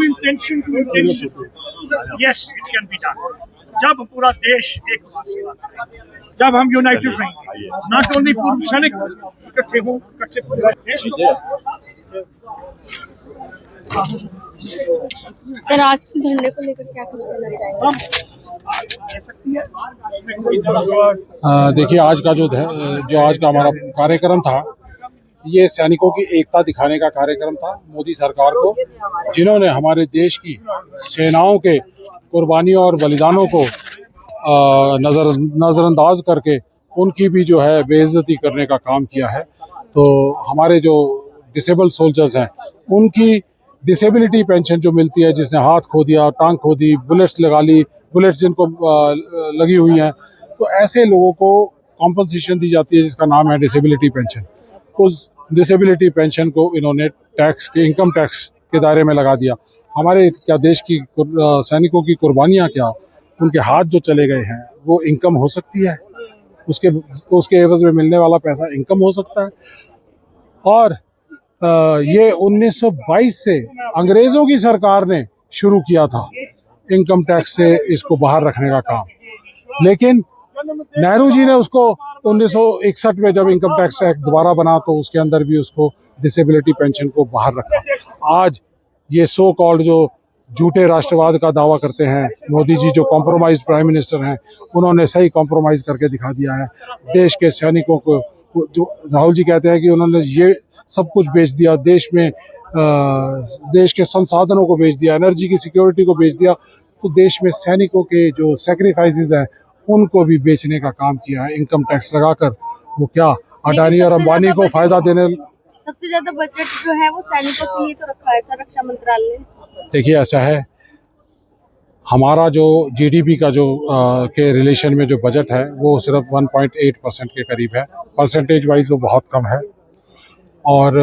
Intention to intention. Yes, it can be done. जब पूरा देश एक होगा, जब हम यूनाइटेड रहेंगे, नॉट ओनली पूर्व सैनिक इकट्ठे हों, इकट्ठे पूरे देश को। सर, आज के धरने को लेकर क्या कुछ कहना चाहेंगे? देखिए, आज का जो आज का हमारा कार्यक्रम था, ये सैनिकों की एकता दिखाने का कार्यक्रम था। मोदी सरकार को, जिन्होंने हमारे देश की सेनाओं के कुर्बानियों और बलिदानों को नज़रअंदाज करके उनकी भी जो है बेइज्जती करने का काम किया है। तो हमारे जो डिसेबल्ड सोल्जर्स हैं, उनकी डिसेबिलिटी पेंशन जो मिलती है, जिसने हाथ खो दिया, टांग खो दी, बुलेट्स लगा ली, बुलेट्स जिनको लगी हुई हैं, तो ऐसे लोगों को कॉम्पनसेशन दी जाती है, जिसका नाम है डिसेबिलिटी पेंशन। उस डिसेबिलिटी पेंशन को इन्होंने इनकम टैक्स के दायरे में लगा दिया। हमारे क्या देश की सैनिकों की कुर्बानियाँ, क्या उनके हाथ जो चले गए हैं, वो इनकम हो सकती है? उसके एवज में मिलने वाला पैसा इनकम हो सकता है? और ये 1922 से अंग्रेज़ों की सरकार ने शुरू किया था इनकम टैक्स से इसको बाहर रखने का काम, लेकिन नेहरू जी ने उसको 1961 में जब इनकम टैक्स एक्ट दोबारा बना, तो उसके अंदर भी उसको डिसेबिलिटी पेंशन को बाहर रखा। आज ये सो कॉल्ड जो झूठे राष्ट्रवाद का दावा करते हैं, मोदी जी जो कॉम्प्रोमाइज्ड प्राइम मिनिस्टर हैं, उन्होंने सही कॉम्प्रोमाइज़ करके दिखा दिया है। देश के सैनिकों को, जो राहुल जी कहते हैं कि उन्होंने ये सब कुछ बेच दिया, देश के संसाधनों को बेच दिया, एनर्जी की सिक्योरिटी को बेच दिया, तो देश में सैनिकों के जो सैक्रिफाइसेस हैं, उनको भी बेचने का काम किया है इनकम टैक्स लगाकर। वो क्या अडानी और अंबानी को फायदा देने। सबसे ज्यादा बजट जो है वो सैनिकों के लिए तो रखा है सर, रक्षा मंत्रालय ने। देखिए, ऐसा है, हमारा जो जीडीपी का जो के रिलेशन में जो बजट है, वो सिर्फ 1.8% के करीब है। परसेंटेज वाइज वो बहुत कम है। और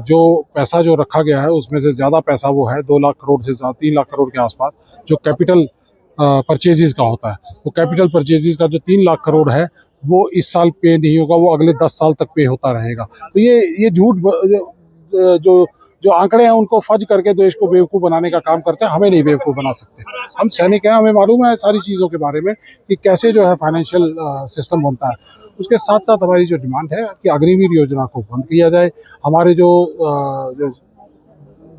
जो पैसा जो रखा गया है, उसमें से ज़्यादा पैसा वो है 2 लाख करोड़ से 3 लाख करोड़ के आसपास, जो कैपिटल परचेजेस का होता है। वो कैपिटल परचेजेस का जो 3 लाख करोड़ है, वो इस साल पे नहीं होगा, वो अगले 10 साल तक पे होता रहेगा। तो ये झूठ जो आंकड़े हैं, उनको फज करके देश को बेवकूफ़ बनाने का काम करते हैं। हमें नहीं बेवकूफ़ बना सकते। हम सैनिक हैं, हमें मालूम है सारी चीज़ों के बारे में कि कैसे जो है फाइनेंशियल सिस्टम बनता है। उसके साथ साथ हमारी जो डिमांड है कि अग्निवीर योजना को बंद किया जाए। हमारे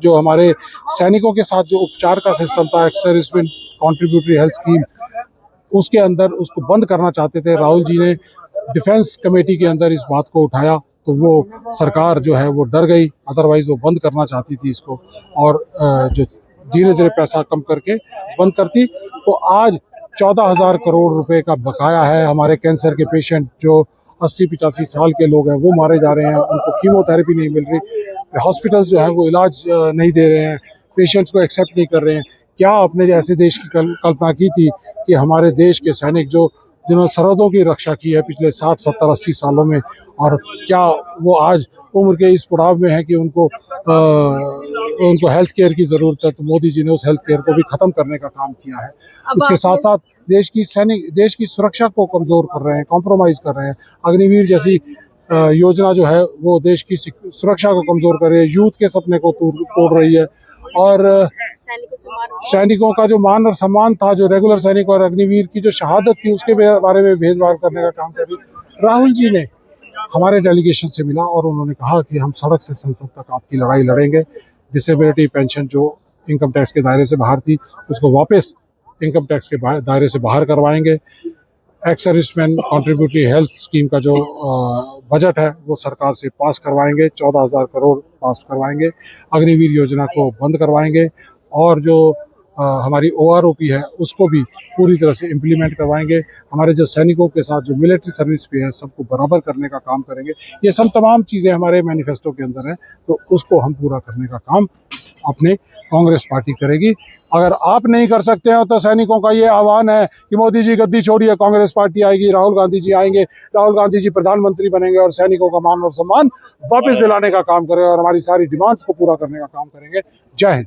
जो हमारे सैनिकों के साथ जो उपचार का सिस्टम था, ex serviceman contributory health scheme, उसके अंदर उसको बंद करना चाहते थे। राहुल जी ने डिफेंस कमेटी के अंदर इस बात को उठाया, तो वो सरकार जो है वो डर गई, अदरवाइज वो बंद करना चाहती थी इसको, और जो धीरे धीरे पैसा कम करके बंद करती। तो आज 14,000 करोड़ रुपए का बकाया है। हमारे कैंसर के पेशेंट जो 80-85 साल के लोग हैं, वो मारे जा रहे हैं, उनको कीमोथेरेपी नहीं मिल रही, हॉस्पिटल्स जो है वो इलाज नहीं दे रहे हैं, पेशेंट्स को एक्सेप्ट नहीं कर रहे हैं। क्या आपने ऐसे देश की कल्पना की थी कि हमारे देश के सैनिक जिन्होंने सरहदों की रक्षा की है पिछले 60, 70, 80 सालों में, और क्या वो आज उम्र के इस पड़ाव में है कि उनको हेल्थ केयर की ज़रूरत है? तो मोदी जी ने उस हेल्थ केयर को भी ख़त्म करने का काम किया है। उसके साथ साथ देश की सुरक्षा को कमज़ोर कर रहे हैं, कॉम्प्रोमाइज़ कर रहे हैं। अग्निवीर जैसी योजना जो है वो देश की सुरक्षा को कमज़ोर कर रही है, यूथ के सपने को तोड़ रही है, और सैनिकों का जो मान और सम्मान था, जो रेगुलर सैनिक और अग्निवीर की जो शहादत थी, उसके बारे में भेदभाव करने का काम कर रही है। राहुल जी ने हमारे डेलीगेशन से मिला और उन्होंने कहा कि हम सड़क से संसद तक आपकी लड़ाई लड़ेंगे। डिसेबिलिटी पेंशन जो इनकम टैक्स के दायरे से बाहर थी, उसको वापस इनकम टैक्स के दायरे से बाहर करवाएंगे। Ex serviceman contributory health scheme का जो बजट है, वो सरकार से पास करवाएंगे, 14,000 करोड़ पास करवाएंगे। अग्निवीर योजना को बंद करवाएंगे, और जो हमारी OROP है, उसको भी पूरी तरह से इम्प्लीमेंट करवाएंगे। हमारे जो सैनिकों के साथ जो मिलिट्री सर्विस पे है, सबको बराबर करने का काम करेंगे। ये सब तमाम चीज़ें हमारे मैनिफेस्टो के अंदर हैं, तो उसको हम पूरा करने का काम अपने कांग्रेस पार्टी करेगी। अगर आप नहीं कर सकते हो, तो सैनिकों का ये आह्वान है कि मोदी जी गद्दी छोड़िए, कांग्रेस पार्टी आएगी, राहुल गांधी जी आएंगे, राहुल गांधी जी प्रधानमंत्री बनेंगे, और सैनिकों का मान और सम्मान वापस दिलाने का काम करेंगे, और हमारी सारी डिमांड्स को पूरा करने का काम करेंगे। जय हिंद।